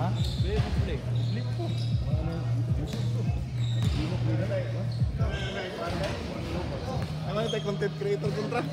Ha? Beli po. Ano tayo content creator kontra?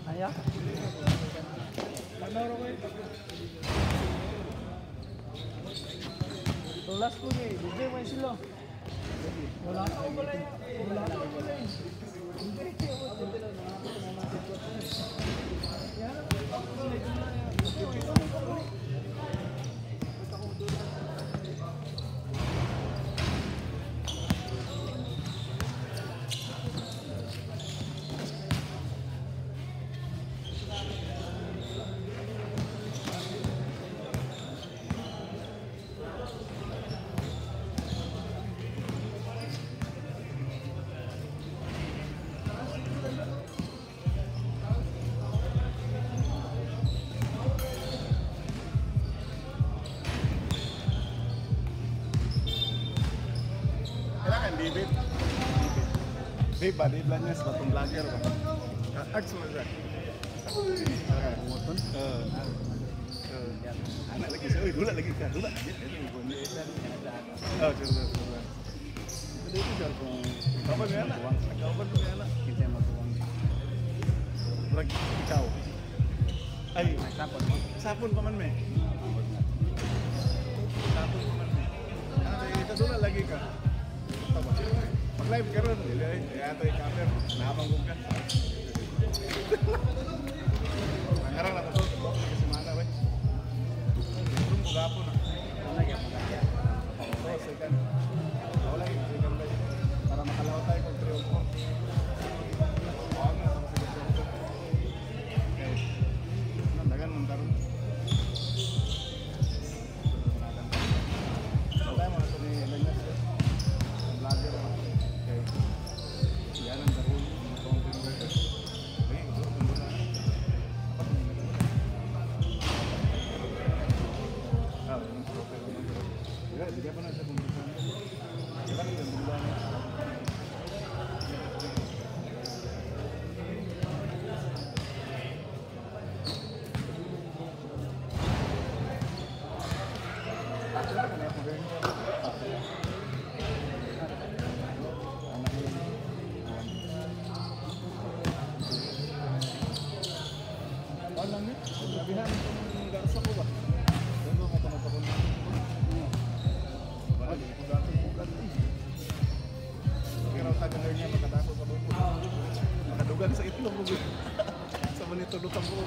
Ayah. Tulas po niya, hindi mo sila. Wala na ako pala yun. Wala na ako pala yun. Babe, body blindness, batong vlogger ba? Arts mo siya. Moton? Anak lagi siya. Uy, dula lagi ka. Dula. Oh, cerita. Jadi itu jual kong kapan ya anak? Kapan tuh ya anak? Kita yang mau lagi ikaw. Ay, sapon paman me. Sapon paman me. Ano kita dula lagi ka? Mag-live ka ron. Kaya ito yung camera. Nakamangkong ka. Nangarang na ito. Kasi mana, wey. Belum po gapo na. Wala yan, magkaya. Oo, second. Wala yung second live. Para makalawa tayo kung 3 o 4. Oo nga, sa second live. Okay. Nandagan mong tarong. Wala yung mga ito ni Lenas. Vlogger. Makadugan sa itlog mo. Sa manito lutang mo.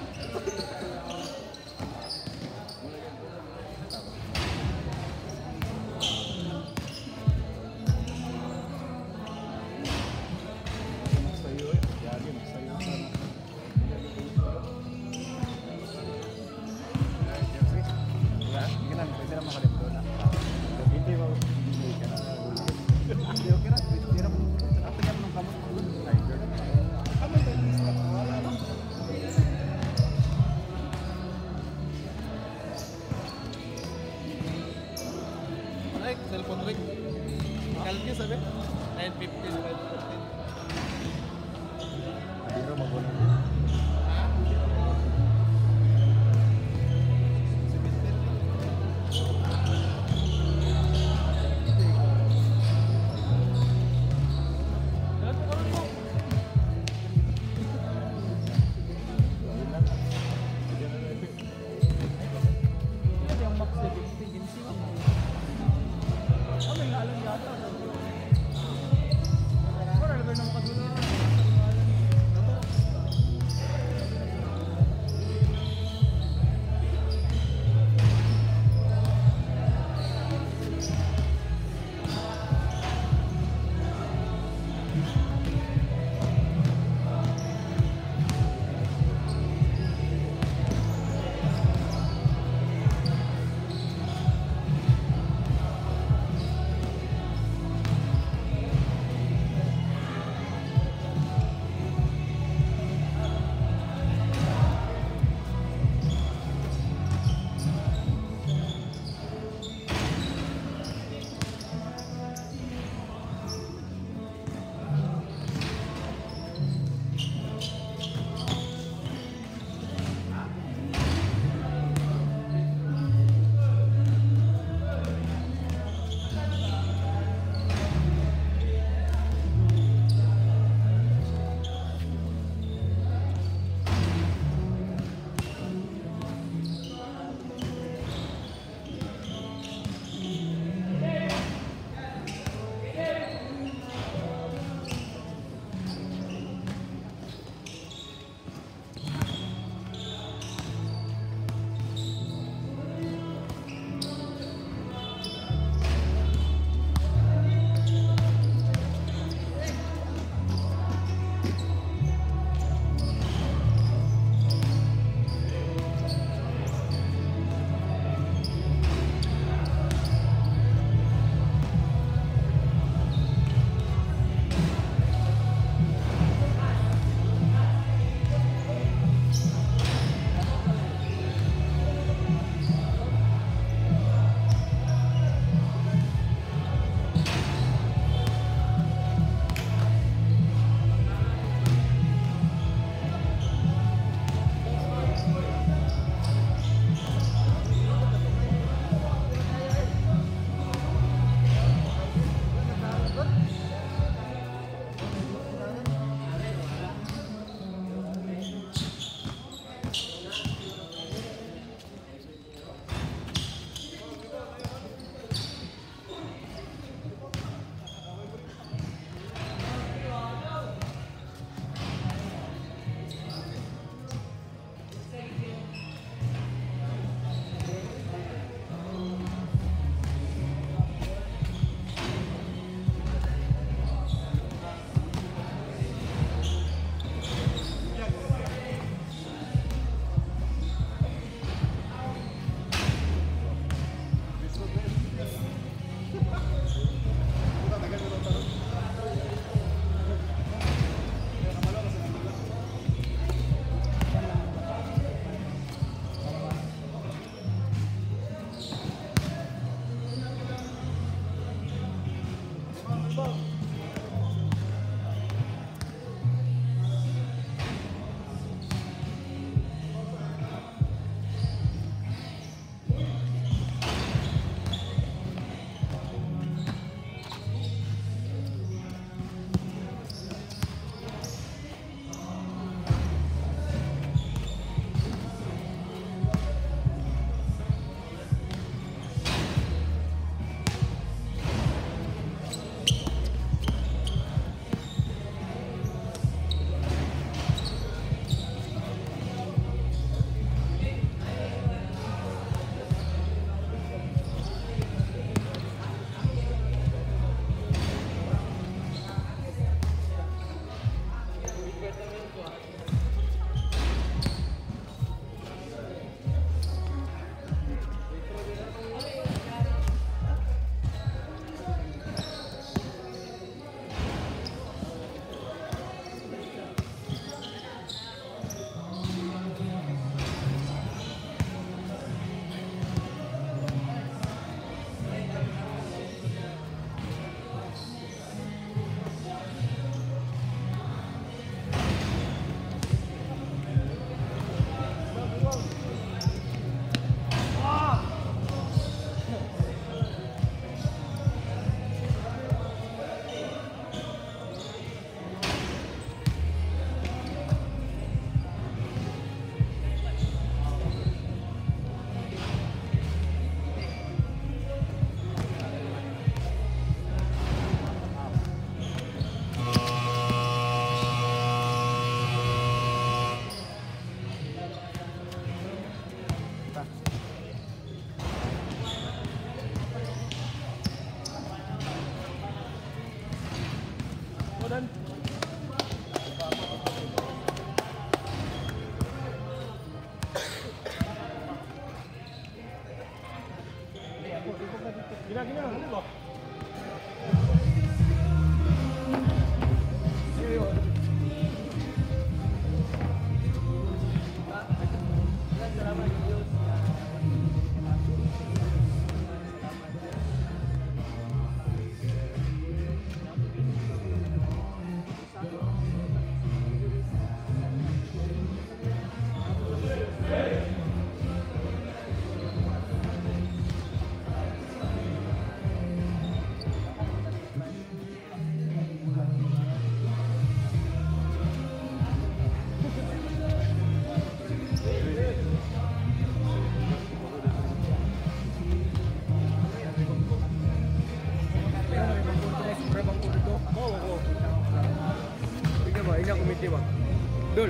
Dul.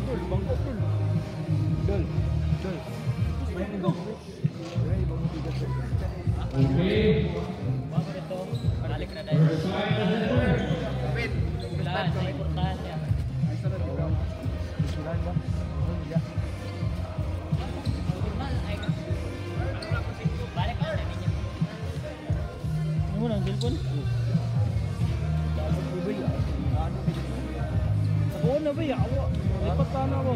Dul, bangkok dul. Dul. Dul. Balik na dahil. ba yawa? Lipat ka na ako.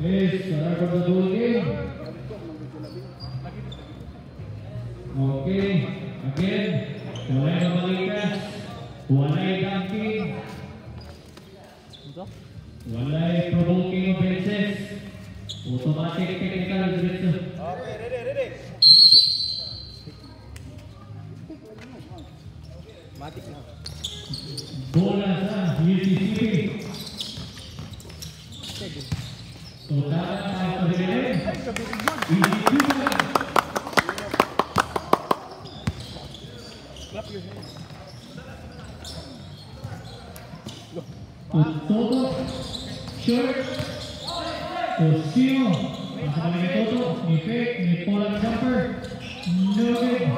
Please, start for the goal game. Okay, again, walay kabalikas, walay dunking, walay provoking offenses, automatic technical diretso. Okay, ready. Matik na. Bola sa UCCP. Saudara tayo sa bilin. Toto, short, Osio, ang kami ni Toto, ni Fake, ni Poland Jumper, Nugget,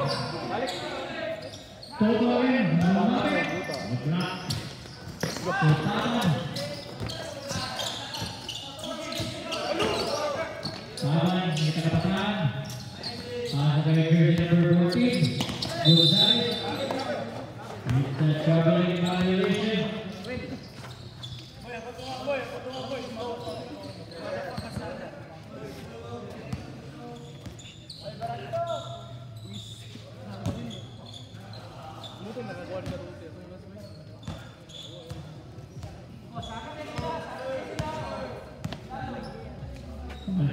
Toto rin, lumapit, mag-block, Otaman, Taman, may tagapatan, sa kami version number 14, Gonzales, it's a traveling violation.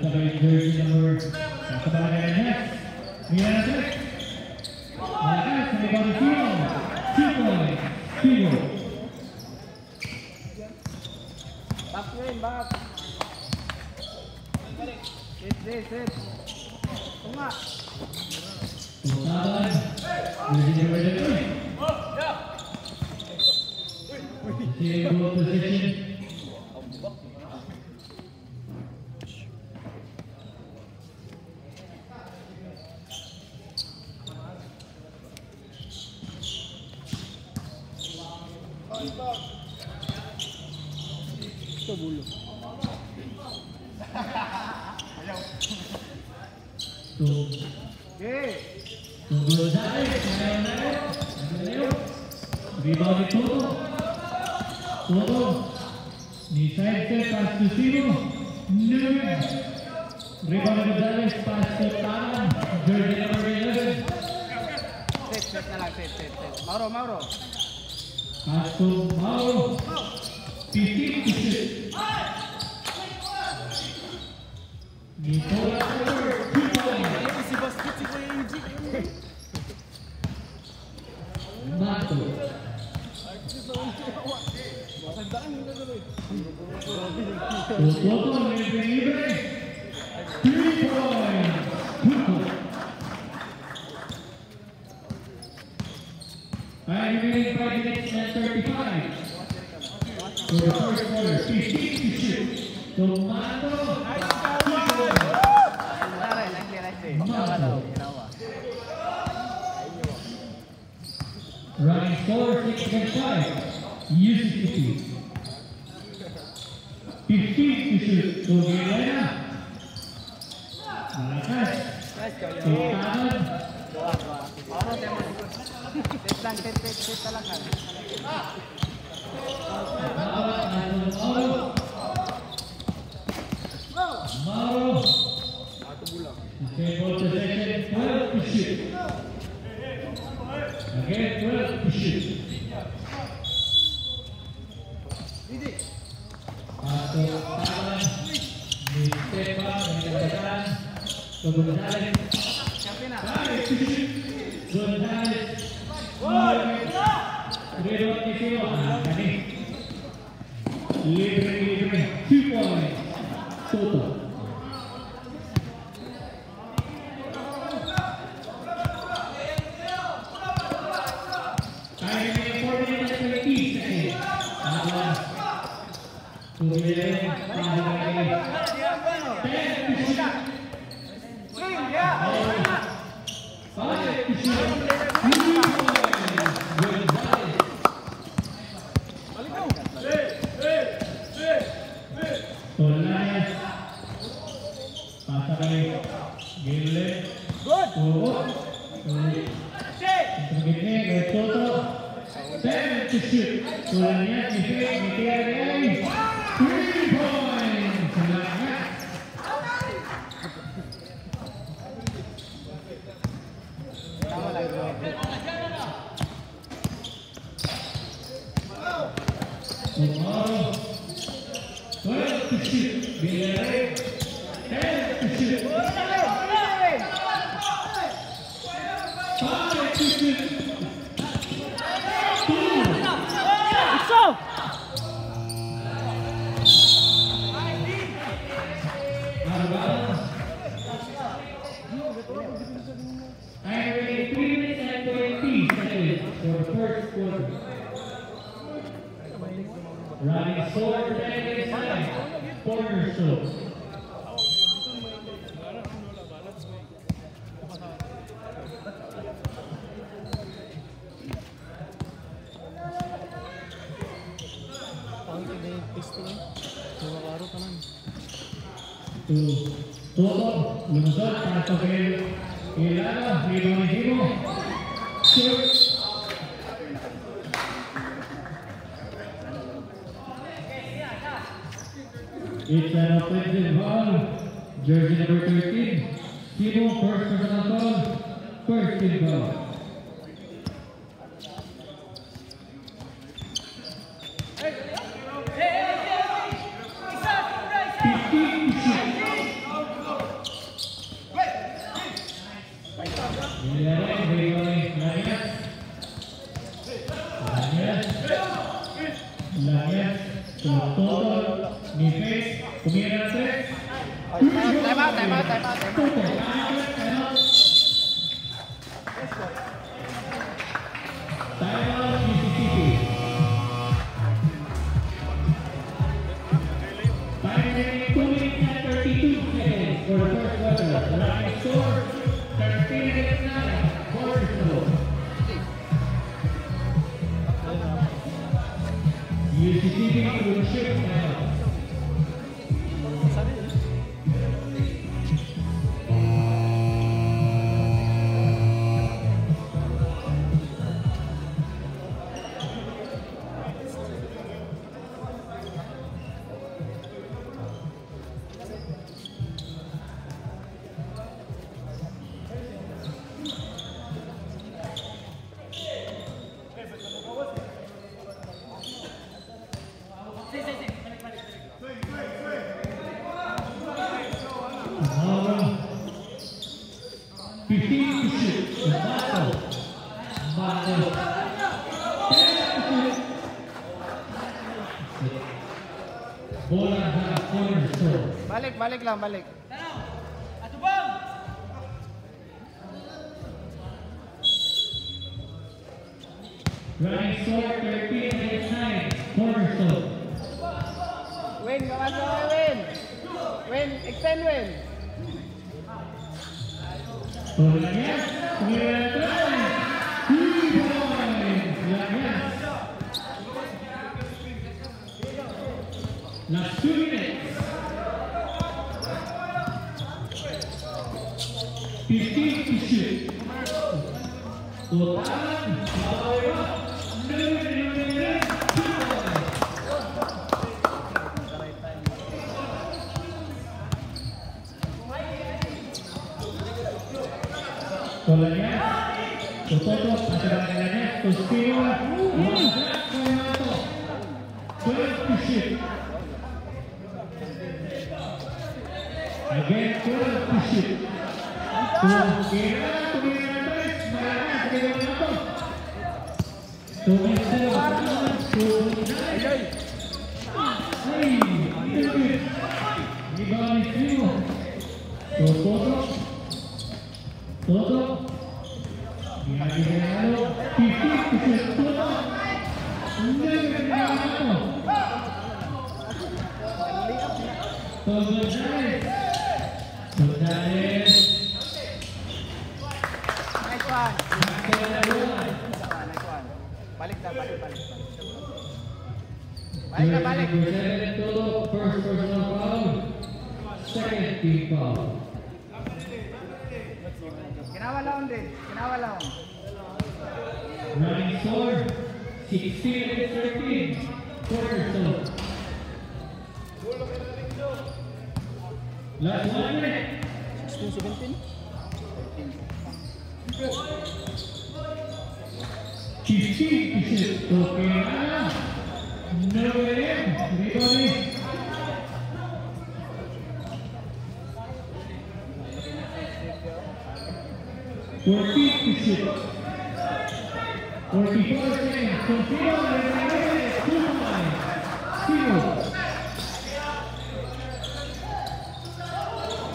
Sabay jersey number kasabayan niya. Mira natin. Malakas sa ibang field. Field. Back ngayon, back. Sit. Tunga. Tutaban. Jersey number 2. Goal position. Ito bulo. Gonzales. Rebound ni Toto. Ni side step pass to Simo. Nugget. Rebound ni Gonzales pass to Taman. Jersey number 11. Set na lang, set. Mauro. Pass to Mauro. 15 to shoot. Nicola Cooper, 2 points. Si basket si Kuya Eugene. Mato. Masandaan yung gagawin. Toto libre. 3 points. Remaining 5 minutes and 35. For the first quarter, 15 to shoot. Tomato. Running score 6.5. UCCP. 15 to shoot. So Guilena. Malakas. Taman. Mauro, set talaga. Mauro. Okay, ball possession, 12 to shoot. Again, 12 to shoot. Taman. Ni Stefan, ni Tagatan. Gonzales. 5 to shoot. Gonzales. Rebound ni Simo. Kani. Libre. 2 points. Toto. to shoot. 3 points. Gonzalez. Tolaya. Pasa kay Gillet. Good! Oo. Gitne kay Toto. 7 to shoot. Tolaya, Miguel. 3 points. Tolaya. Tomorrow, 12 to shoot. Villarreal, 10 to shoot. 5 to shoot. 2. So! Arbala. Time remaining 3 minutes and 20 seconds for the first quarter. Running score 10 against 9. Cornerstone. Pangit na yung pistol eh. Nakakaro ka man. Toto, lumusot, paso kay Ilana, Himo. Shoot. It's an offensive foul. Jersey number 13. Himo, first personal foul. First team foul. Balik lang, balik. Running score 13 against 9. Cornerstone. Win, gawas mo kay Win. Win, extend Win. Tolanya, Villarreal, 3 points. Last 2 minutes. 15 to shoot. Total, Tolanya, Toto, Pasarangannya, Tostiwa, 12 to shoot. Again, 12 to shoot. Gonzalez. Nice one. one. Balik na, balik. Balik na, balik. First personal foul. Second team foul. Kinawalaon din. Kinawalaon. Running score, 16-13. Quarter stop. Last 1 minute. 16-17. Chichi, okay na. No in. Rebounding. Shoot. 44 seconds. Confino,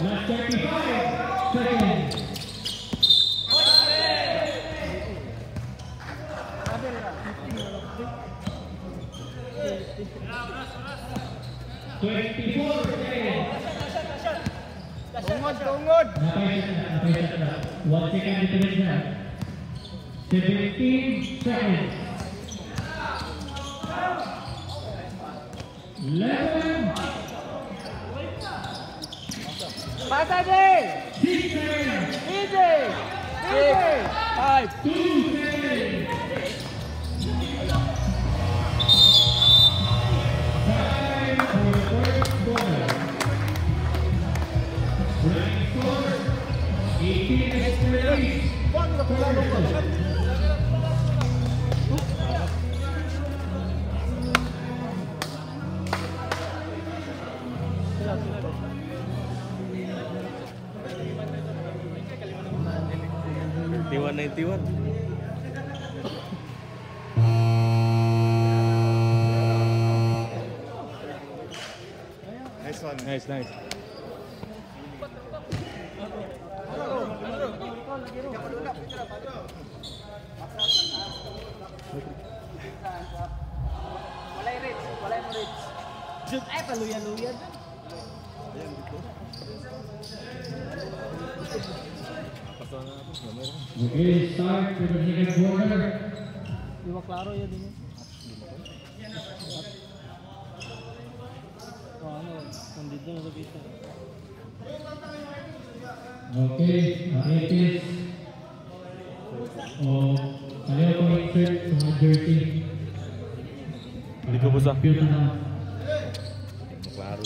Last 35 seconds. Tungod. 1 second difference na. 17 seconds. 11. Bata din. 6 seconds. Easy. 5. 2 seconds. Time for the first quarter. Running score, 18-13. Nice one. Nice. Walay mo Rich. Ay, paluya-luya dun. Okay, start for the second quarter. Di ba klaro yun din yun? Nandito na sa pista. Okay, Aretes. Kaliwa ko insert sa mga jersey. Hindi ko busa. Computer na. Klaro.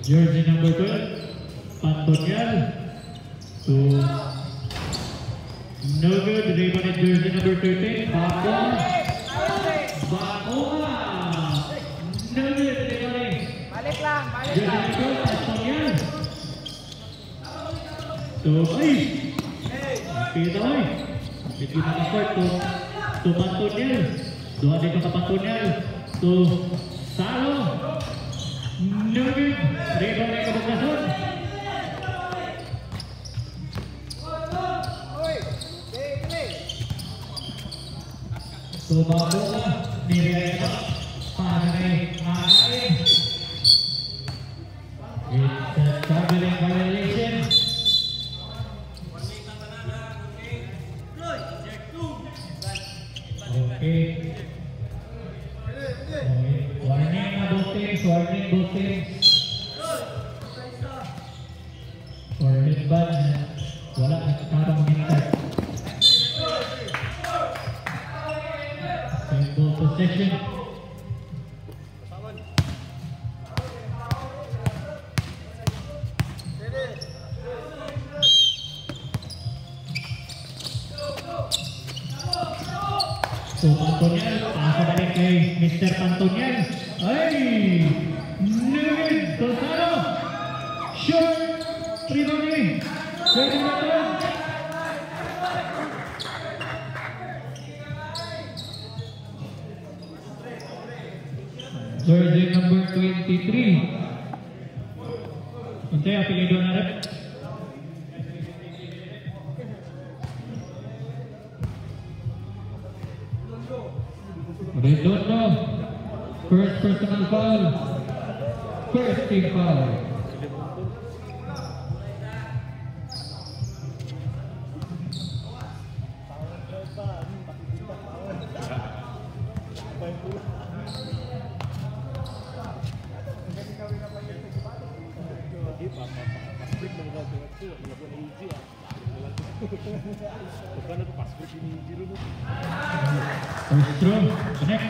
Jersey number 12, Pantonial. So, no good. Rebound jersey number 13, Bacoa. No good. Rebound. Balik lang. Jersey number 12, Pantonial. So, ay! Kita mo eh. Medyo na-start to Pantonial. Doha din ka Pantonial. To Salo. No good. Rebound ay kabukasyon. So, bago ka, nilaiba. Panay, maaari. It's a struggling violation. Okay. Warning na both teams. Warning ba na wala nagtatapang maghintay. Simple possession. So, Pantonial, pasa balik kay Mr. Pantonial. Ay! Nugget! Tosano! Short! Rebounding! Pwede na ito! Jersey number 23. Unsay apelido na rin? Redondo, first personal foul, first team foul. First throw, connect.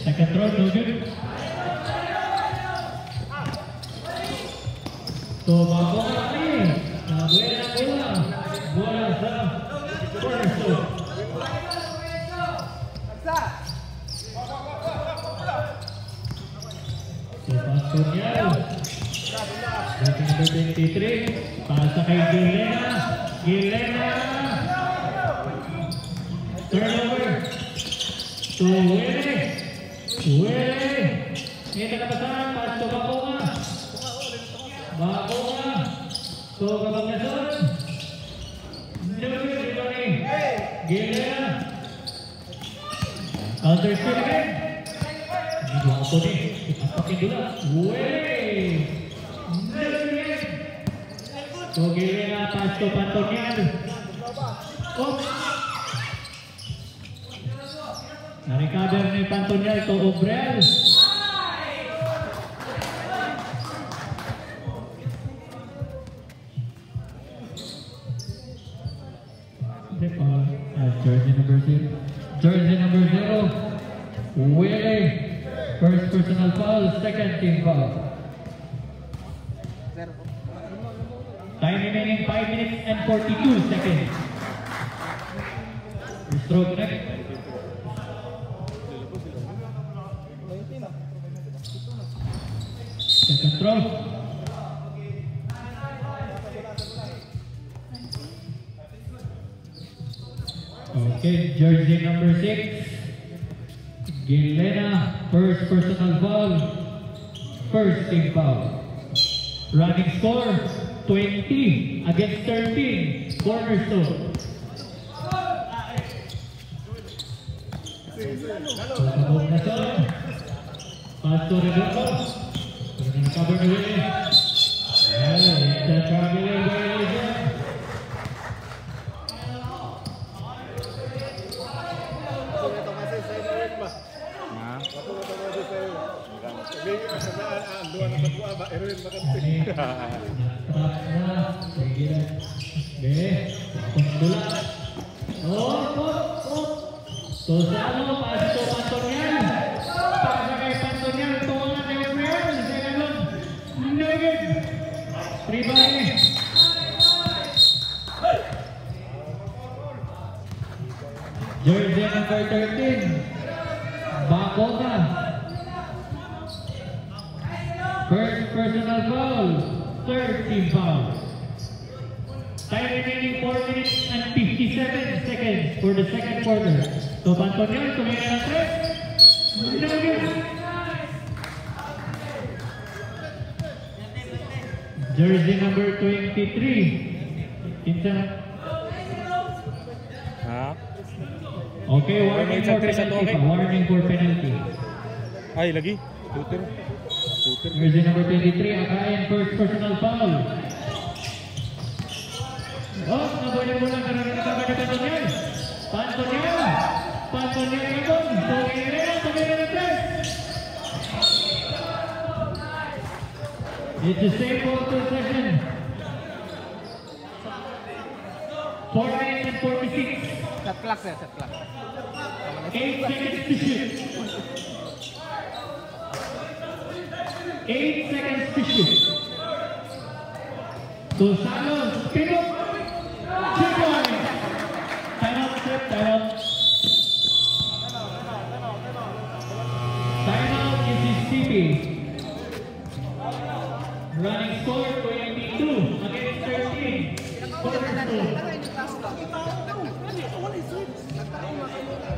Second throw, no good. So, bago kami. Bola sa first throw. So, Pastorial. Dating number 23. Pasa kay Gilena. Turnover. To Wele. Ini nakapasahan. Pas to Bakonga. To Kabanglason. Gilena. Counter steal again. Ini dua auto nih. Pakai dulu. So Gilena pas to Pantonial. Na-recover ni Pantonial to Obrel. Jersey number 0. Willie. First personal foul, second team foul. Time remaining 5 minutes and 42 seconds. Stroke next. Second throw. Okay, jersey number 6. Gilena, first personal foul, first team foul. Running score 20 against 13. Cornerstone. Pass to Redondo. Cover the way. It's a traveling violation. Tosano, pasok Pantonial. Pasa kay Pantonial, tuwangan kay Obrel. Segalon, nugget. Rebound. Jersey number 13. Bakonga. First personal foul, third team foul. Time remaining 4 minutes and 57 seconds for the second quarter. So Pantonial, tumingin ng 3. Jersey number 23. Kinsa? Okay, warning for penalty. Warning for penalty. Ay, lagi. Shooter. Jersey number 23, Akayan, first personal foul. Oh, nabunin mo lang karang nakaba ni Pantonial. Pantonial ikon. Tumingin ng 3. It's the same ball possession. 4 minutes and 46. Set clock. 8 seconds to shoot. 8 seconds to shoot. Tosano, spin up. Time out. Time out is Mississippi. Running score 22 against 13.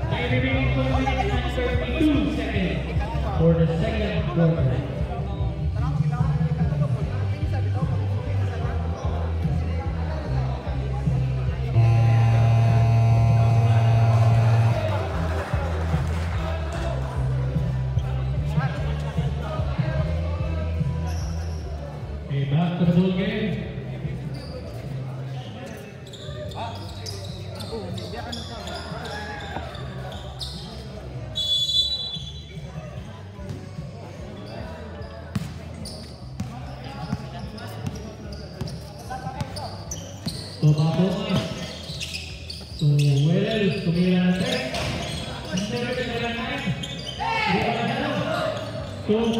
Time remaining 4 minutes and 32 seconds for the second quarter. Back to the ball game. Tumapo. Well, tumira ng 3.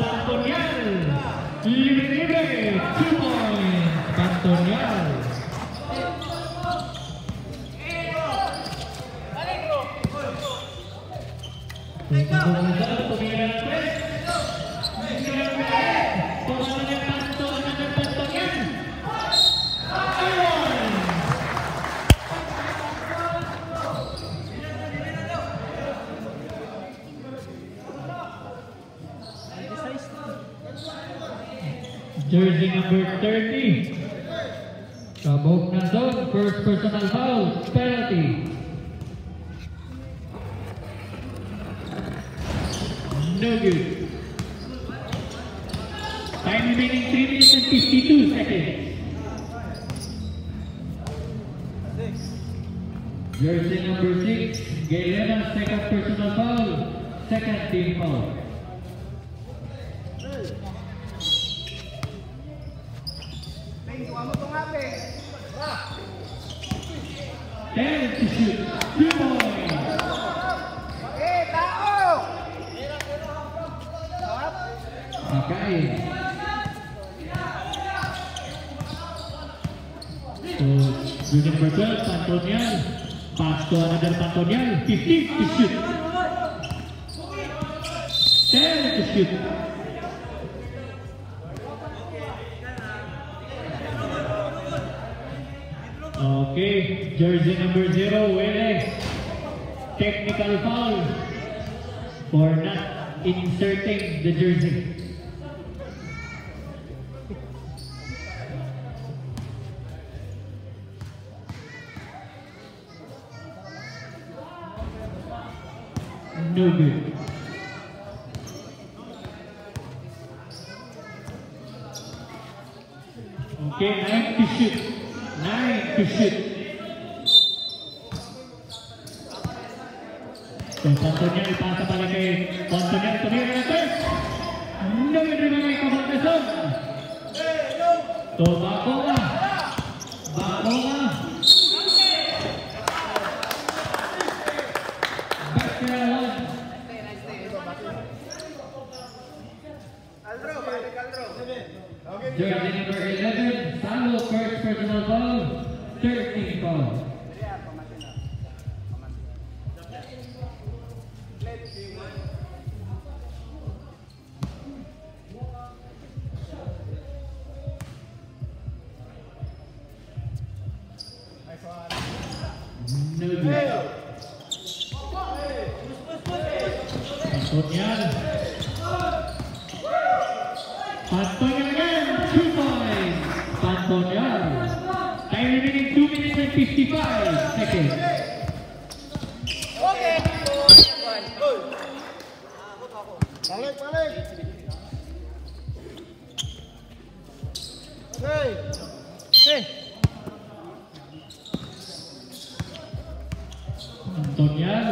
Pantonial. Libre. 2 points. Pantonial. Tumira ng 3. Jersey number 30. Kabog na zone. First personal foul. Penalty. No good. Time remaining 3 minutes and 52 seconds. Jersey number 6. Gaylena, second personal foul. Second team foul. And to shoot 2 points. Okay. So, unit number 12, Pantonial. Pass to another Pantonial. 15 to shoot. 10 to shoot. Okay, jersey number 0, Wele. Technical foul for not inserting the jersey. No good. Okay, 9 to shoot. 9 to shoot. So, Pantonial, ipasa pala kay Pantonial. Tumira na first. No good rin mga ikabantason. So, bako nga. Bako nga. Back to the one. Jersey number 11, Salo, first personal foul, 13 foul. No good. Pantonial. Pantonial again, 2 points. Pantonial. Time remaining 2 minutes and 55 seconds. Balik. Hey. Pantonial.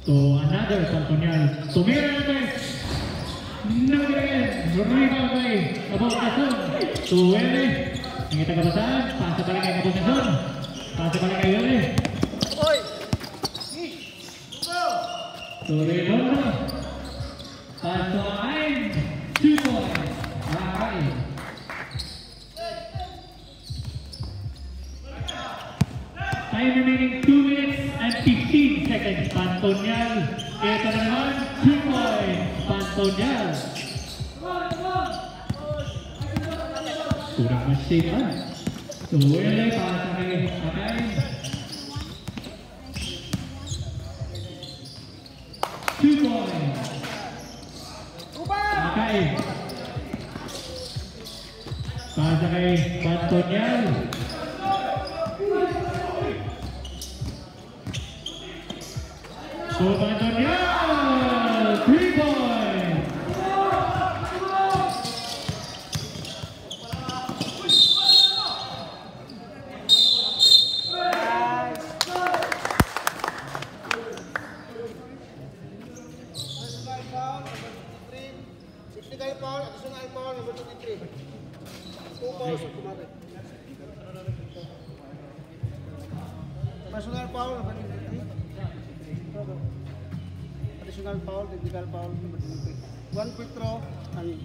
To another Pantonial. Tumira na first. No again. Rebound by Kabog-Nason. To Wele. Ang itagabasaan. Pasa pala kay Kabog-Nason. Pasa pala kay Wele. To Redondo. Paso Ain. 2 points. Ain. Time remaining 2 minutes and 15 seconds. Pantonial. Ito na naman. 2 points. Pantonial. Kurang masyapan. So, Wele para kay Akain. 2 points. Akain. Para kay Pantonial. So, Pantonial, 3 points. Technical foul, additional foul, number 23. 2 fouls, kumapit. personal foul, additional foul, technical foul, one quick throw, and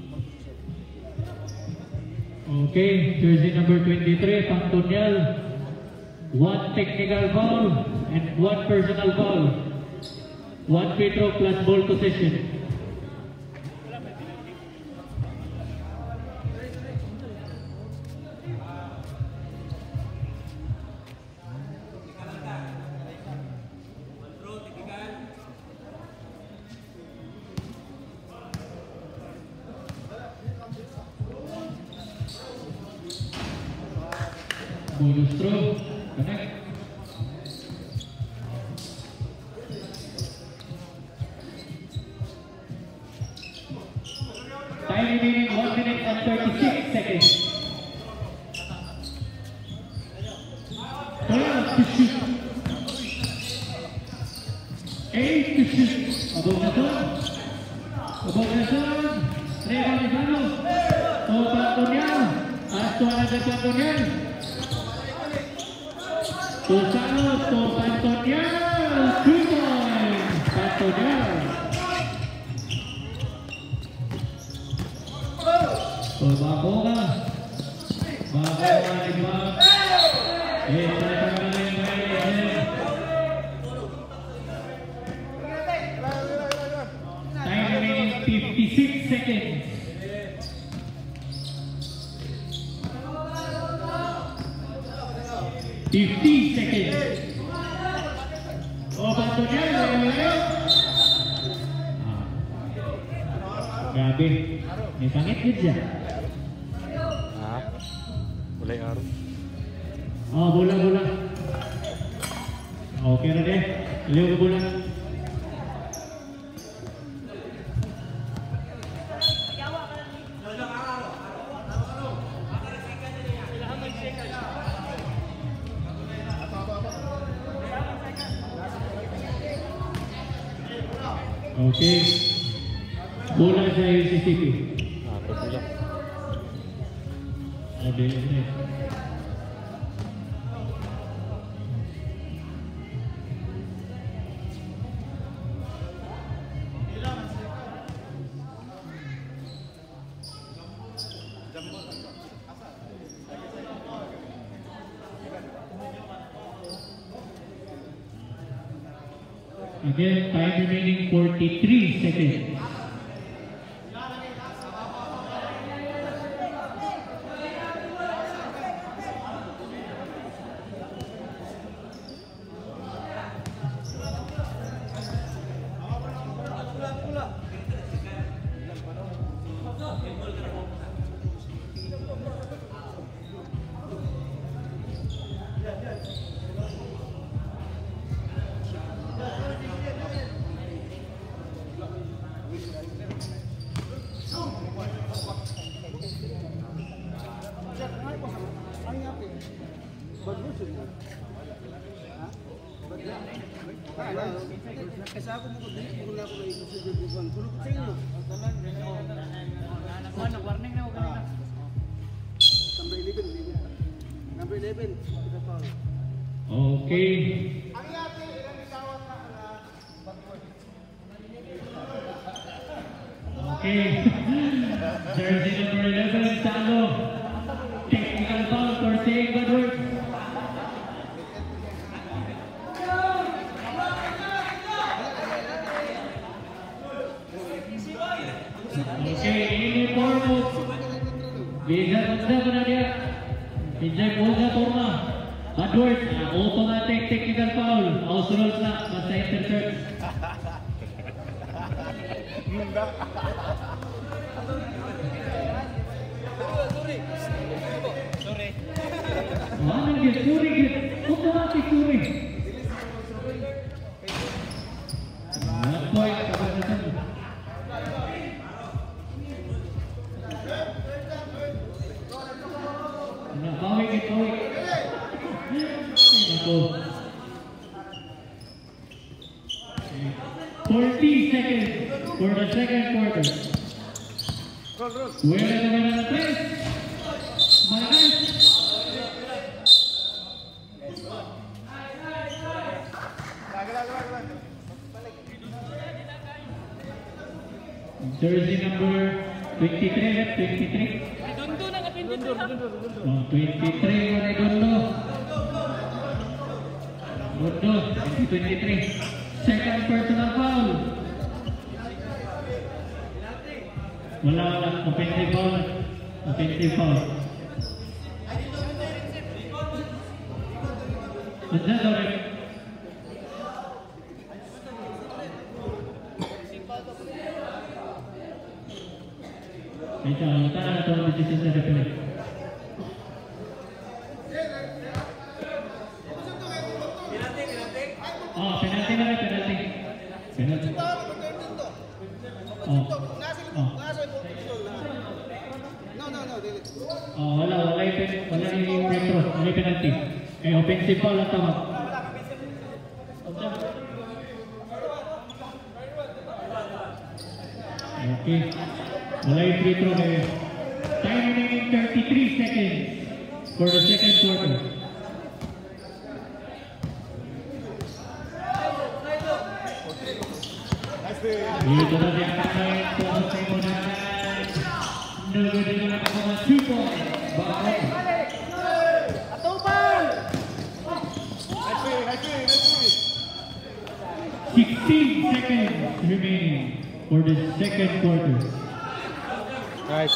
Okay, jersey number 23, Pantonial. 1 technical foul and 1 personal foul. 1 free throw plus ball possession. Bonus throw, connect. Time remaining 1 minute and 36 seconds. 12 to shoot. 8 to shoot. Above the sun. Above the sun. Rega Rizano. To Pantonial. As to another Pantonial. To Sanos, to Pantonial, 2 points, Pantonial. To Baboga, Libag, time remaining 56 seconds. Oh, Pantonial, grabe, may pangit yun siya. Ulay araw. Oh, bola. Okay na deh, liw ka bola. Okay, bola sa UCCP. Pagbilang. Ada ini. Again, time remaining 43 seconds. Kasi ako mo ko dito, kung ako na ito sa Jebibon, tulog ko sa inyo. Nag-warning na ako kanina. Number 11. Number 11. Kita pa. Okay. Ang yate, ilang itawat na backward. Okay. Jersey number 11, Salo. Technical foul for saying bad words. Okay, uniform of Visa Ganda na dia. Pinjay Boga Torma. Badwords, automatic technical foul. House rules na, basta intercept. Sorry. Ano yun? Suri yun. Automatic suri. One point. Kawik. Ako. 40 seconds for the second quarter. Wala naman ang press. Malakas. Jersey number 23, left 23. Oh, 23 mo Redondo. Redondo, 23. Second personal foul. Wala. Offensive foul. Offensive foul. What's that already? Ito, tara ito ang decision sa referee. Oh, penalty na rin, penalty. Penalty. Oh. Oh, wala yung retro, wala yung penalty. Eh, offensive foul ang tawag. Okay. Wala yung free throw kayo. Time remaining 33 seconds for the second quarter. Dito na siya kakain po sa simulan. Nagod na lang ako ng 2 points. Bakit? Atupan! 16 seconds remaining for the second quarter. Nice.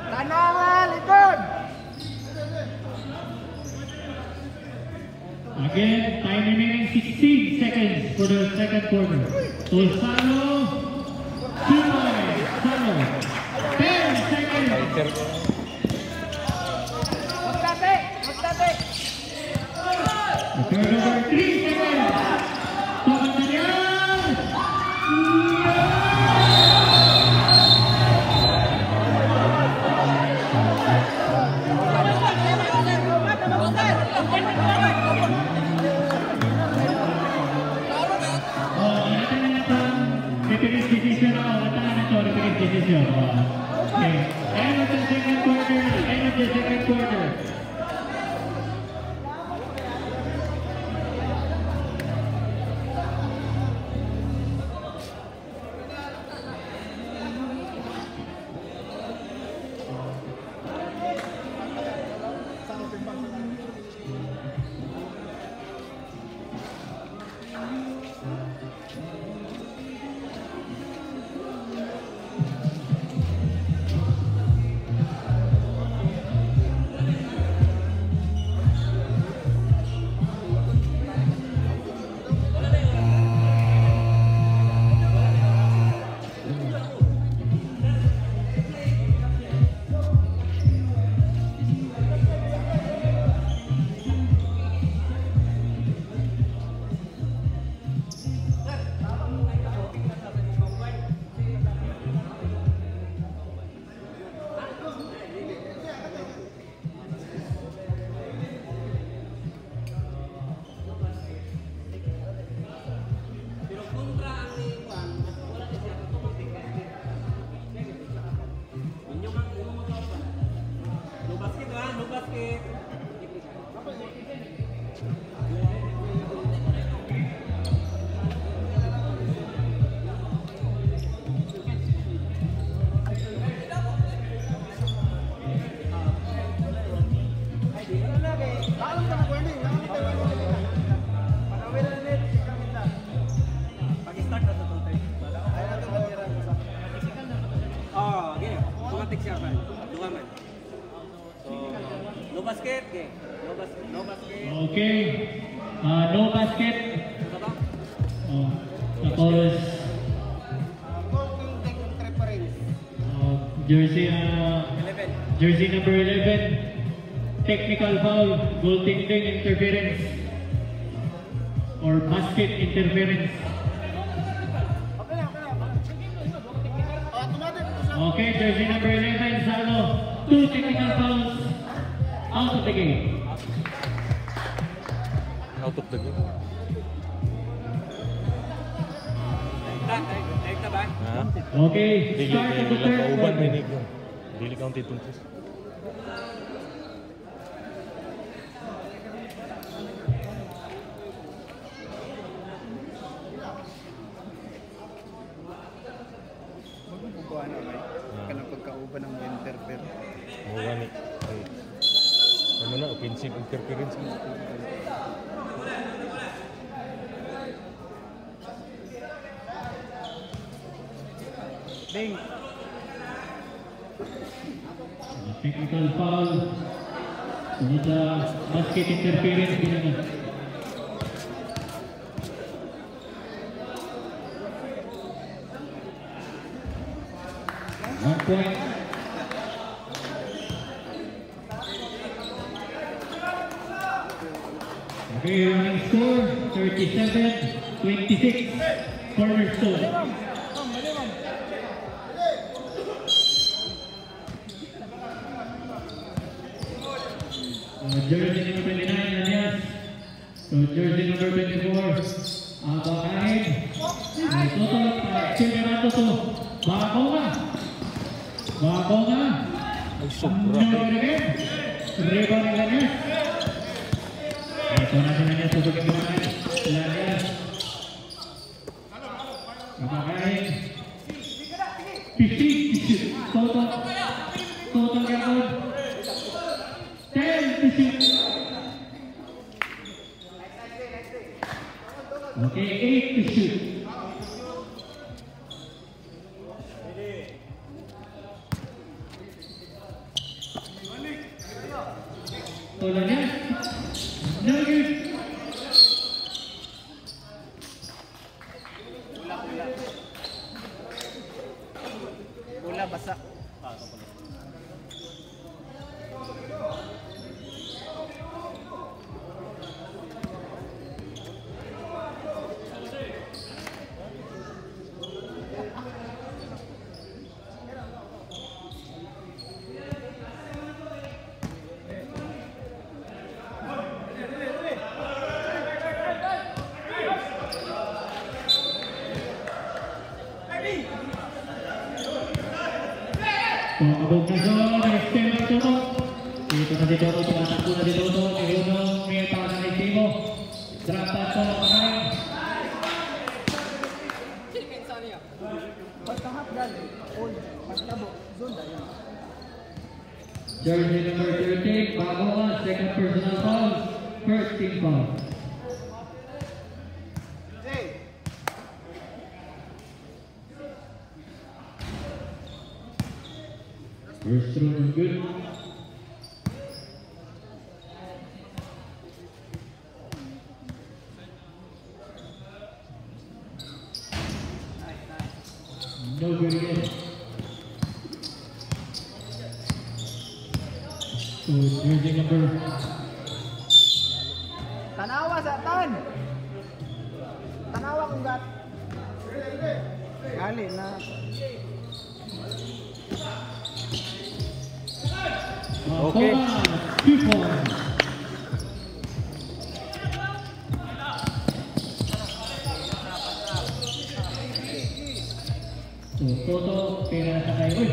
Tanangan, likod! Again, time remaining 16 seconds for the second quarter. So Salo, 2 points. Salo, 10 seconds. Fighter. Magdate! Magdate! The turnover, 3 seconds. Tumatagyan! Referee's decision ako. Natahan na ito, referee's decision. Okay. End of the second quarter. End of the second quarter. No basket, okay. No basket. Okay. No basket. Oh, tapos jersey number 11. Technical foul, goaltending interference or basket interference. Okay, jersey number 11, Salo. 2 technical fouls out of the game. tutok dagdag. Ha? Okay, Dili start of the lang third kauban quarter. dinig yun. Dili counted puntos. Magpupukuhan na may kanang pagkauban ng interfere. Mo gani. Ay. Ano na offensive interference. Ding. Technical foul. Sunod sa basket interference ginana. One point. Okay, running score 37-26. Cornerstone. Jersey number 29, Arias. So jersey number 24, Abakain. Toto, Chimerato to. Bakonga. Ay sobra. Rebound ni Lanias. Ito na si Lanias, tutugin ko naman. Lanias. Abakain. Pishi. Toto. Toto record. 10 to shoot. Okay, 8 to shoot. Tolanya. Nuggets. Bola basa. Abog na zone, extend na Toto. Dito na si Toto, tumatakbo na si Toto. Mayroon may pass na Timo. Drop pass po, Abakain. Basta half galing. Old. Basta bo. Zone da yan. Jersey number 13, Bagonga, second personal foul. First team foul. First throw is good. No good again. So jersey number Tanawa sa tan. Tanawa kung gat. Gali na. Okay. Bagonga, 2 points. So Toto, pera na sa kayo. Uy!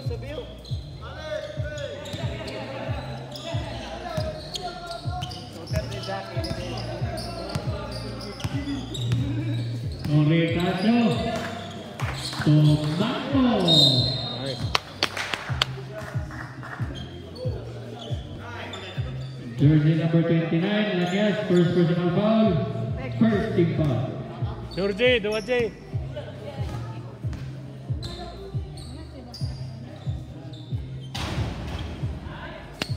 Sabiw. Shooter ni Jackie. Ricardo Tomato. Nice. Jersey number 29, Lanias, first personal foul, first team foul. Georgie, dua J.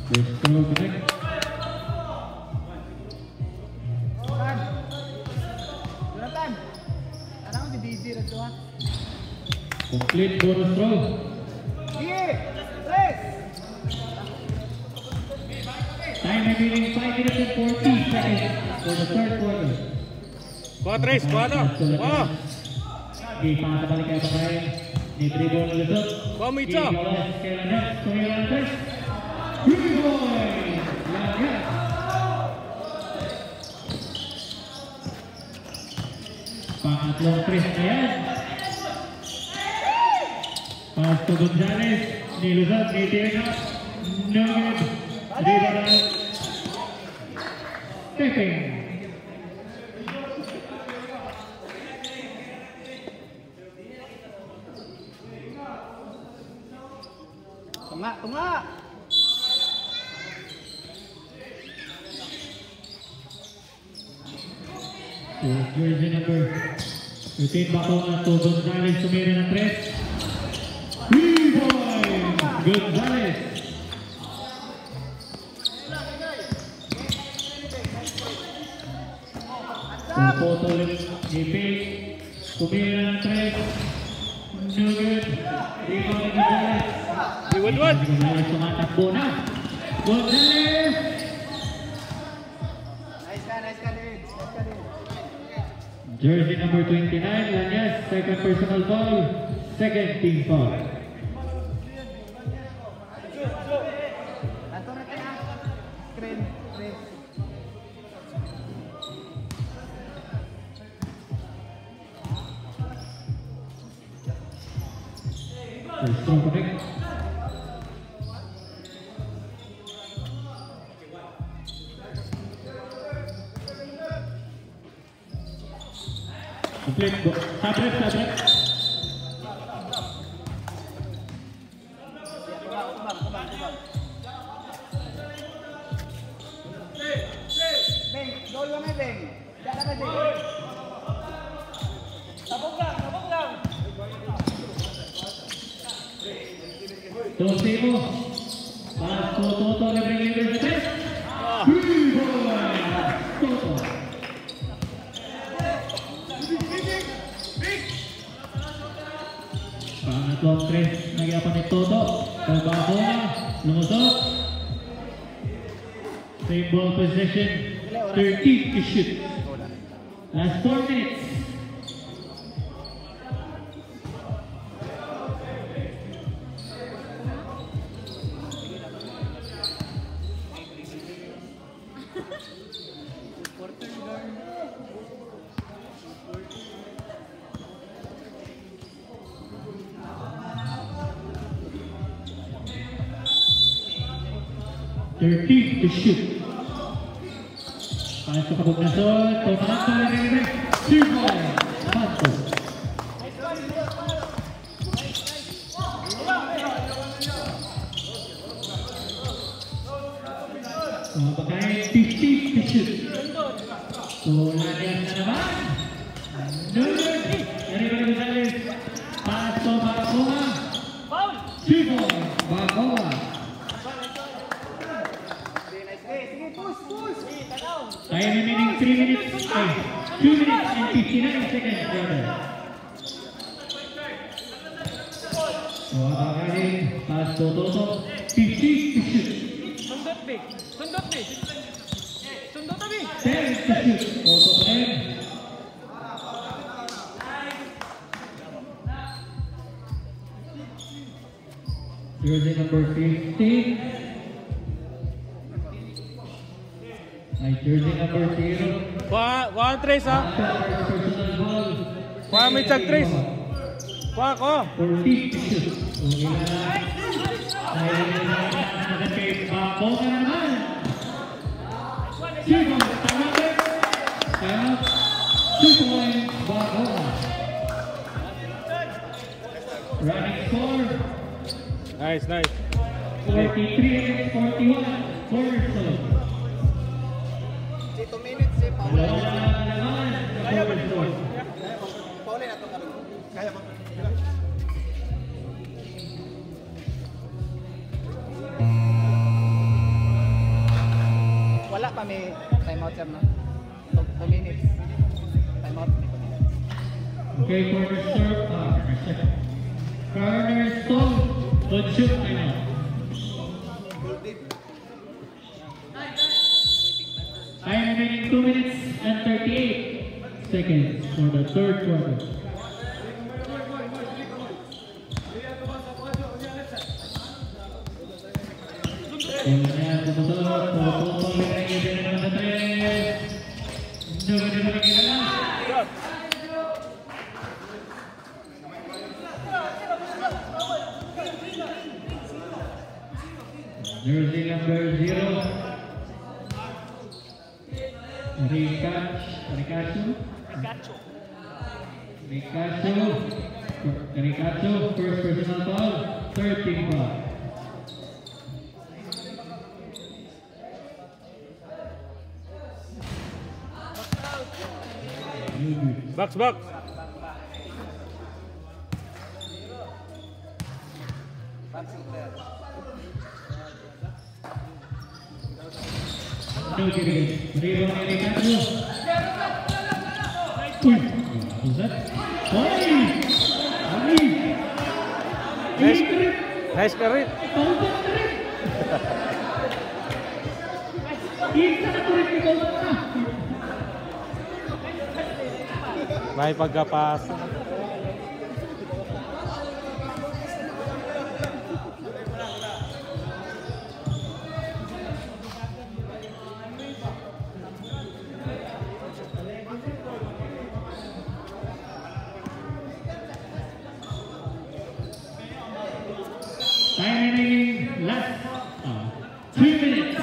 First throw connect. Jonathan. Tanang si DJ na to ha. Complete bonus throw. Sige. Tres. Time remaining 5 minutes and 40 seconds for the third quarter. 4-3, 4. Oh. Di pasa balik kay Abakain. Di dribble ng Luzon. Vamos, Icho. Di bola kay Lanias. Tumira ng first. Rebound. Pangatlong 3 na yan. Pass to Gonzalez. Nilusot, nitira. No good. Rebound. Taking. Tunga! Jersey number 15 Baconga to Gonzalez, tumira ng 3. 3-point! Gonzalez! Total ipig, tumira ng 3. No good. Rebound ni Gonzalez. Gonzalez tumatakbo na. Gonzalez! Nice ka, David. Jersey number 29, Lanyas, second personal foul, second team foul. Lanto natin ha. Screen. Strong connect. Complete. Tablet. Beng, goal lang eh, Beng. Diyan na ka, Beng. Sabog lang. Tosimo. Pass to Toto, libre sa 3. Toto. Pangatlong 3, nagyapan ni Toto. Trabaho na, lumusot. Same ball possession, 30 to shoot. Last 4 minutes. To shoot. Pasok ka Bugnason, Tomato, Rene, 2-point, Pato. Pagkain 50 to shoot. So, lalian na naman. Number 3, Eric Gonzalez, Pato, Baconga, 2-point, Baconga. Time remaining 2 minutes and 59 seconds further. So, abagaling, pass to Toto, 50 to shoot. Sundot, Beng. 10 to shoot. Toto 10. Jersey number 15. Jersey number 0. Kuha 3 ha. Personal ball. Kuha may tag 3. Kuha ko. 40 to shoot. Baconga na naman. Two-point. Kaya 2-point Baconga. Running score. Nice. 43 and 41. Cornerstone. 2 minutes eh, Paul. Kaya ba nito? Paul na ito kami. Kaya ko. Wala pa may timeout sir na. 2 minutes. Timeout. Okay, cornerstone. Don't shoot timeout. Time remaining 2 minutes and 38 seconds for the third quarter. Jersey number 0. Ricacho, first personal foul, 13 foul. Box, box. No kidding. Rebound ni Ricacho. Uy, what's that? Nice karit. May pagkapasa. Time remaining last 3 minutes.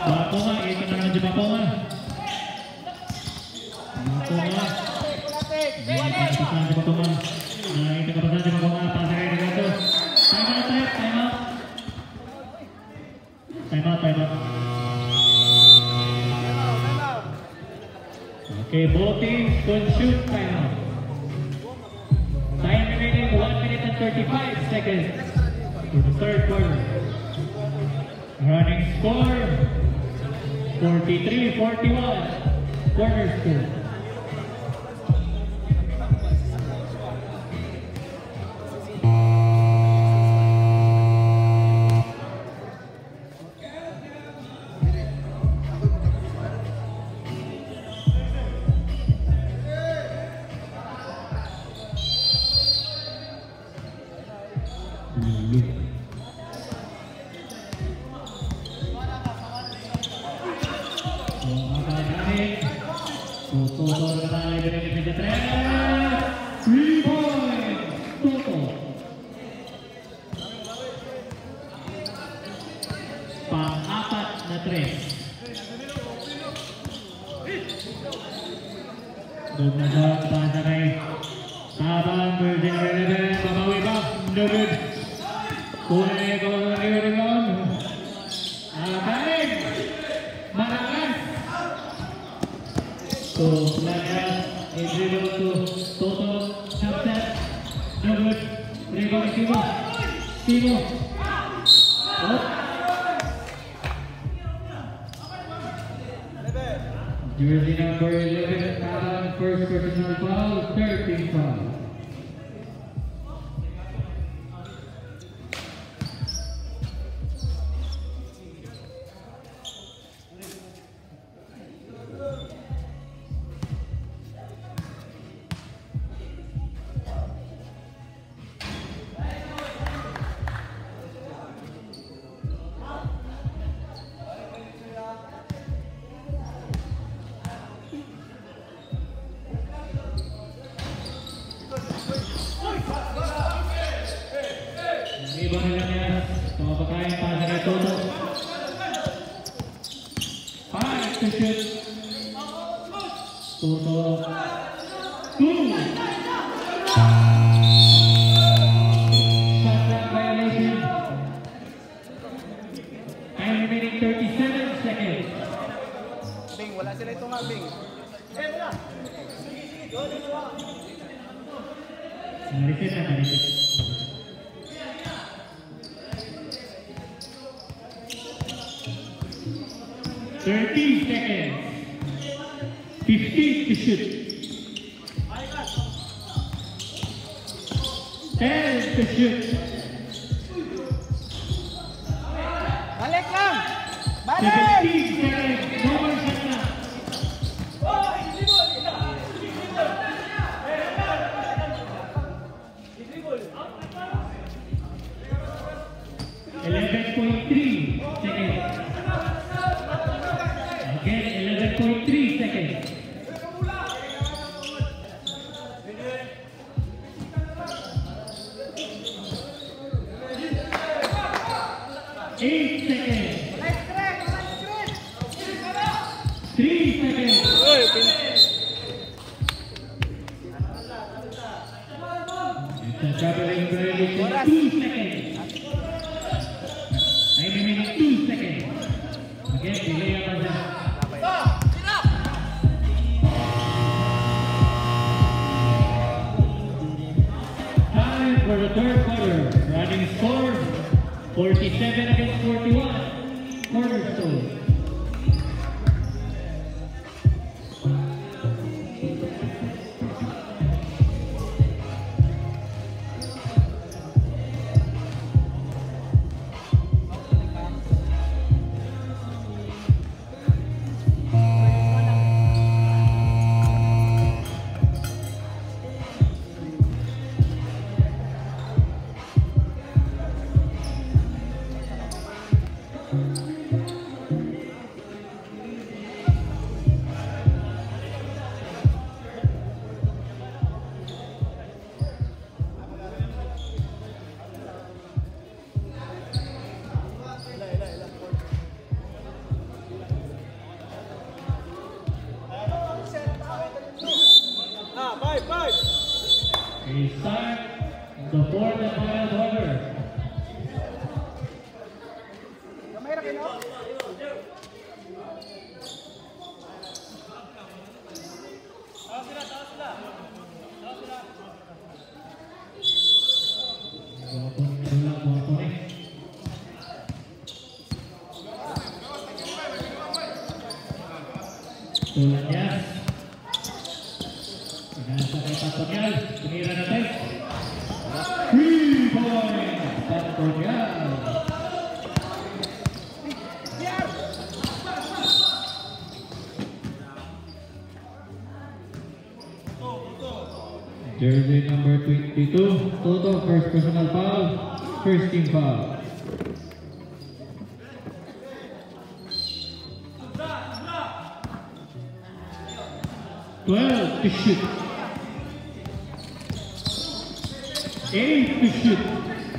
Bakonga, ito na naman si Bakonga. Bakonga. Ito kapasan si Bakonga. Pasa kayo na ito. Time out. Time out. Okay, both teams can shoot. Time out. Time remaining 1 minute and 35 seconds for the third quarter. Running score 43-41. Quarter score. Pang-apat na 3. Doon na ba, pasa kay Tabang, version 11, babawi ba? No good. Kuha na ito ang rebound. Balik! Malakas! So, Lagas, Adriano to Toto, Snapchat, no good. Rebound, Timo. Oh! Jersey number 11, first personal foul, 13 foul. Iba nila niya, pumapakain para sa kay Toto. 5 to shoot. Toto. 2. Shot clock violation. Time remaining 37 seconds. Bing, wala sila ito nga, Bing. Nalisit na, nalisit. 30 seconds. 15 to shoot. 10 to shoot. Balik lang! 17 seconds. No more shot na. 8 seconds. 3 seconds. Uy, It's a traveling violation. 2 seconds. Time remaining 2 seconds. Again, delay ang order. Time for the third quarter. Running score 47 against 41. Cornerstone. We start the fourth and final quarter. Kamera kayo, no? Tulan niya. Pinasa kay Pantonial. Tumira natin. 3 points. Pantonial. Jersey number 22. Toto, first personal foul. First team foul. To shoot. 8 to shoot.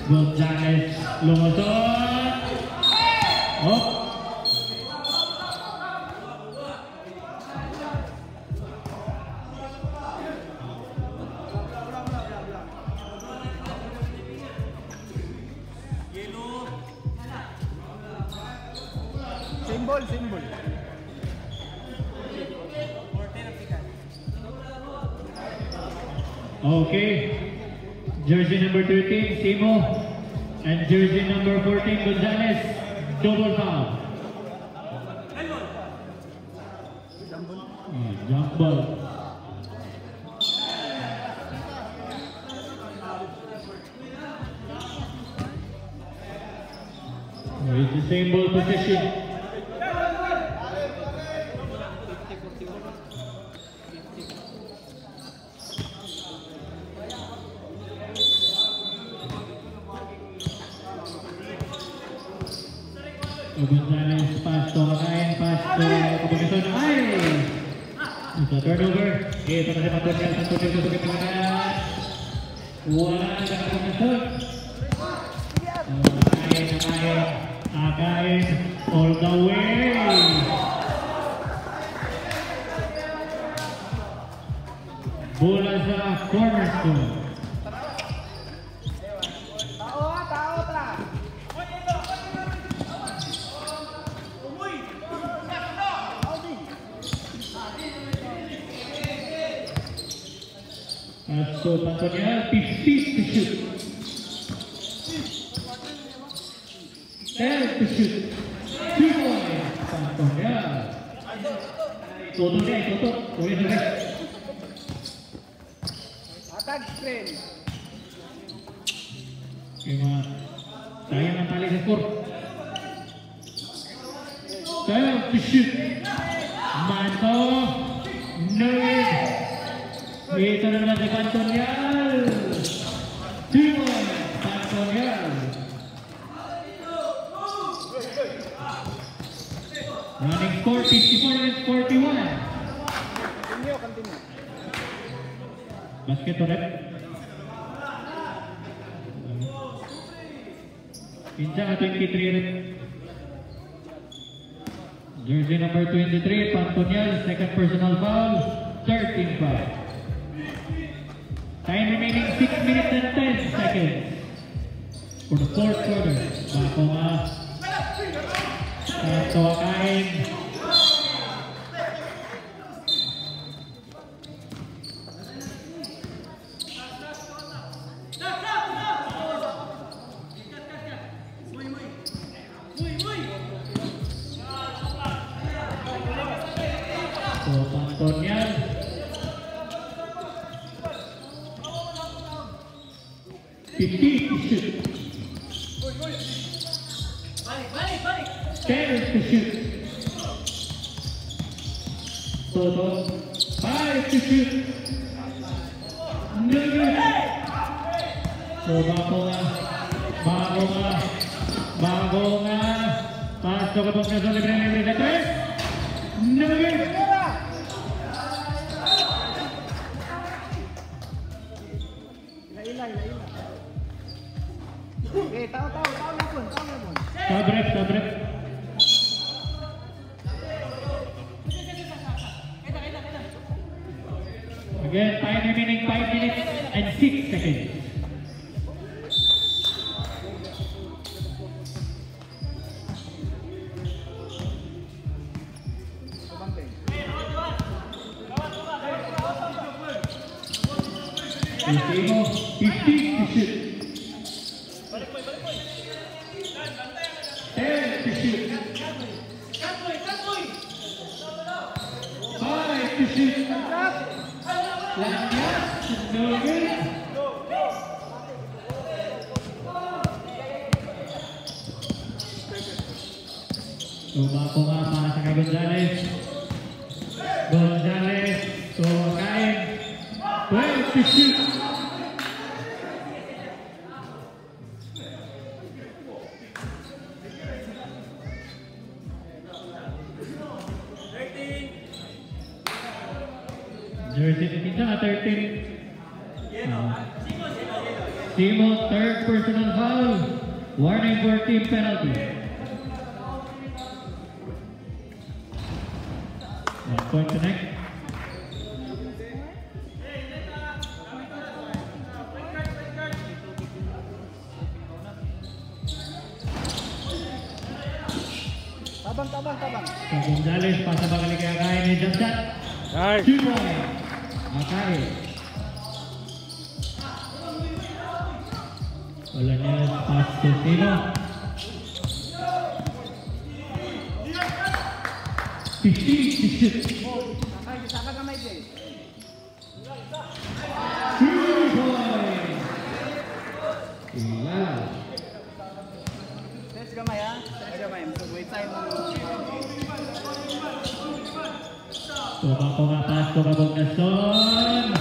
Gonzalez lumusot. Oh. Symbol. Okay. Jersey number 13, Simo. And jersey number 14, Gonzalez. Double foul. Jump ball. It's the same ball position. Gonzalez, pass to Kakain, pass to Kapagason. Ay! It's a turnover. Ito na si Pantonial. Pantonial sa Kapagason. Wala na sa Kapagason. Akain, all the way. Bola sa cornerstone. So Pantonial 15 to shoot. 10 to shoot. 2 points. Pantonial. Toto guys, Toto. Ulit na guys. Atag screen. Kaya mga sayang ang tali sa score. 12 to shoot. Manto. Nerd. Ito na naman si Pantonial. 2 points. Pantonial. Running score 54 and 41. Continue. Basket ulit. Pinsa ka 23 rin. Jersey number 23, Pantonial, second personal foul, 13 foul. Time remaining 6 minutes and 10 seconds for the fourth quarter. Bako nga. Ito akain. So, Pantonial. Fifteen to shoot. 10 to shoot. Total 5 to shoot. No good. So, bago nga. Pasok ka sa libre na 3. No good. Okay, tao na pun. Sabrek. Again, time remaining 5 minutes and 6 seconds. Ustimo, 15 to shoot. 10 to shoot. 5 to shoot. Lanyas, no good. Tumako nga para sa kay Gonzales. So kain. 12 to shoot. Jersey, kita nga 13. Simo, third personal foul. Warning for team penalty. 1 point connect. Tabang. So Gonzales, pasa ba kali kaya kaya ni jump shot? Nice. 2 point. Makai. Wala niya, pass to Sino. 15 to shoot. Saka kamay din. 2 point. Wow. Let's gamay ha. So wait time. Tumako nga pass to Kabog Nason.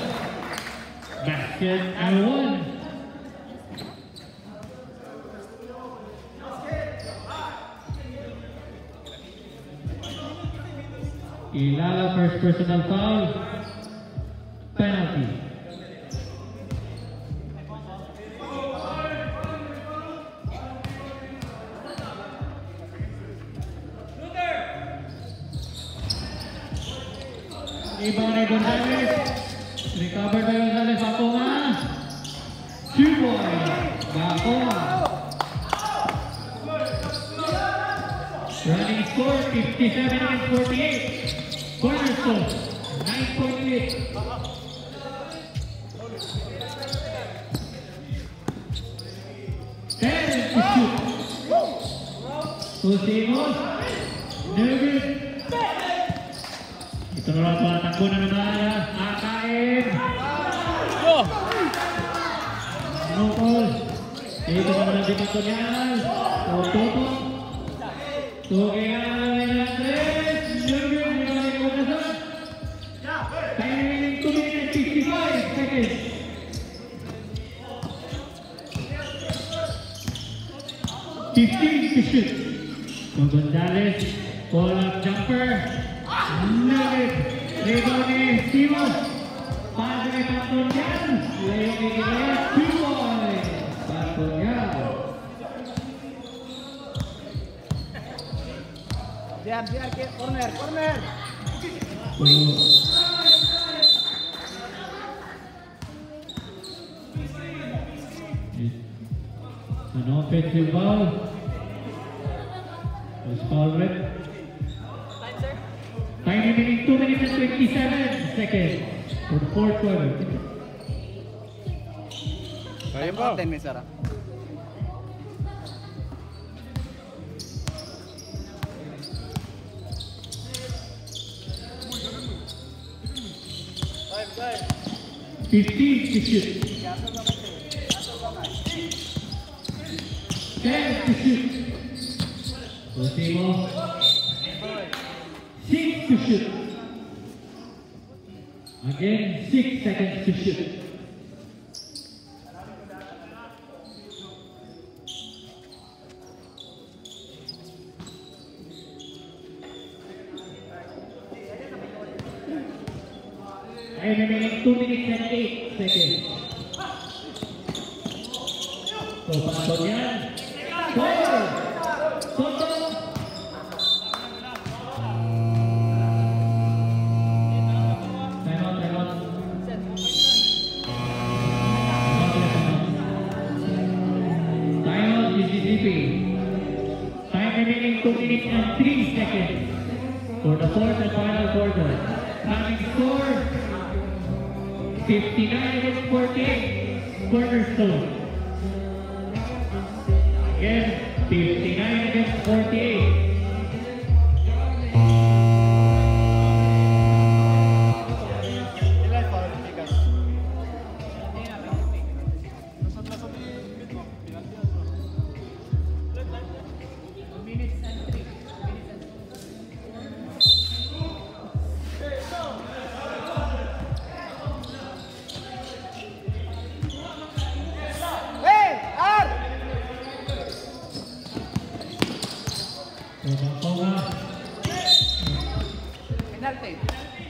Basket and 1. Ilala first personal foul. Penalty. Ibang na Gonzales. Recover by Gonzales. Bako nga. 2 point. Bako nga. Running score 57 against 48. Cornerstone 9.8. 10 to shoot. Usimos. Nugget. Ito na lang pa, takbo na naman. Akain. Nukol. Ito na naman dito niyan. Toto. Tugian Andres. Nugget. Time remaining 2 minutes 55 seconds. To shoot. So Gonzales, pull-up jumper. Nugget. Rebound ni Simon. Pass ni Pantonial. Layong igilay. 2 points. Pantonial. Corner, corner. An offensive foul. Was foul rep. Time remaining 2 minutes and 27 seconds for the fourth quarter. Kaya pa. 10 minutes, Sarah. Guys. 15 to shoot. 10 to shoot. Ultimo. 6 to shoot. Again, 6 seconds to shoot. Time remaining 2 minutes and 8 seconds. So, pasok yan. Score! Soto! Time out, time out. Time out, GCCP. Time remaining 2 minutes and 3 seconds for the fourth and final quarter. Having score 59 against 48, Cornerstone. Again, 59 against 48.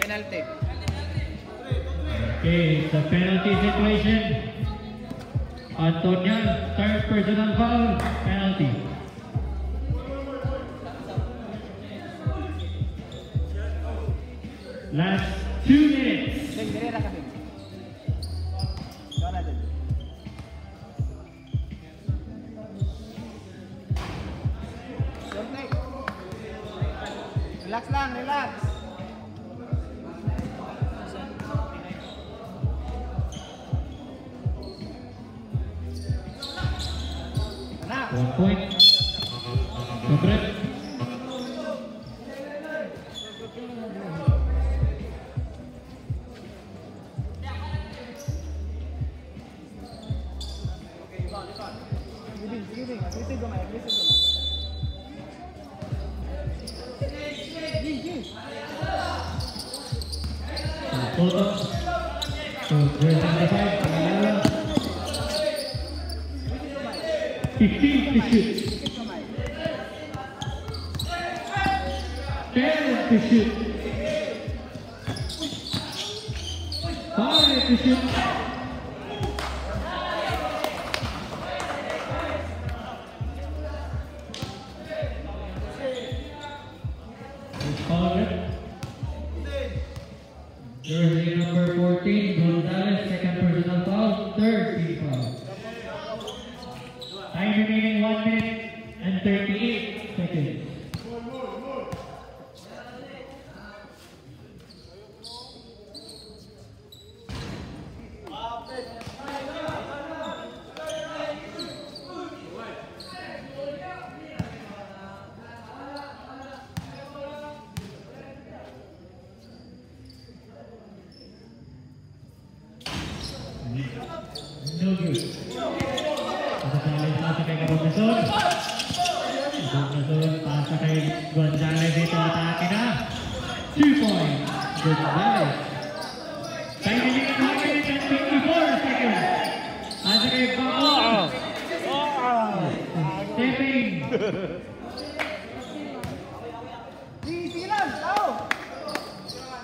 Penalty. Okay, the penalty situation. Antonian, third personal foul, penalty. Last 2 minutes. Relax lang, relax. Nah. 1 point. Sobret. Giving. Aggressive gamay. Toto. So, there's number 5. 15 to shoot. 10 to shoot. 5 to shoot. Jersey number 14, Gonzalez, second personal foul, third team foul. Time remaining 1 minute and 38 seconds. No good. Gonzalez pasa kay Kabugnason. Kabugnason pasa kay Gonzalez ito atake na. 2 points. Gonzalez. Time remaining 1 minute and 54 seconds. Pasa kay Bako. Stepping.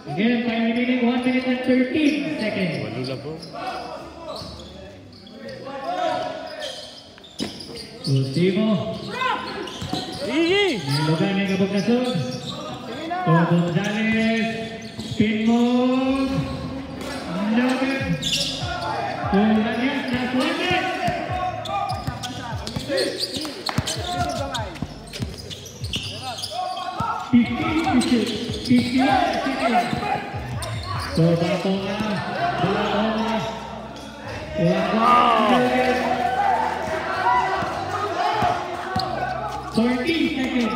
Again, time remaining 1 minute and 13 seconds. Walo lang po. Ultimo. Nilugan ni Kabugnason. To Gonzalez. Spin move. No good. To Ranier. Last 1 minute. So Batonga. 14 seconds.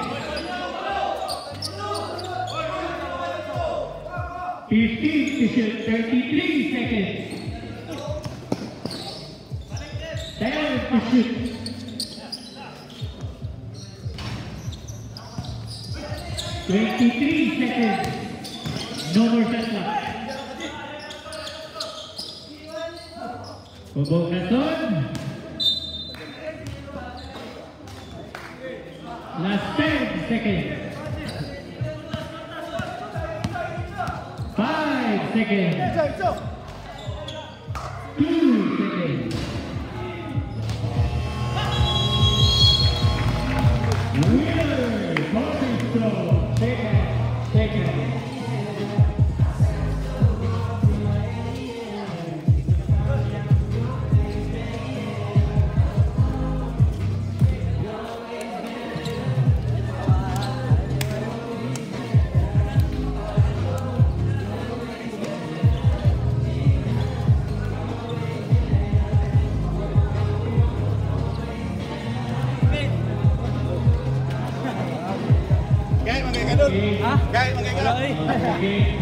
15 to shoot. 33 seconds. 10 to shoot. 23 seconds. No more shot clock. Pagbogason. Last 10 seconds. 5 seconds. 2 seconds. Winner, Golden Stroke, second. Gay, magay ka doon. Ha? Gay, magay ka. Wala eh. Okay.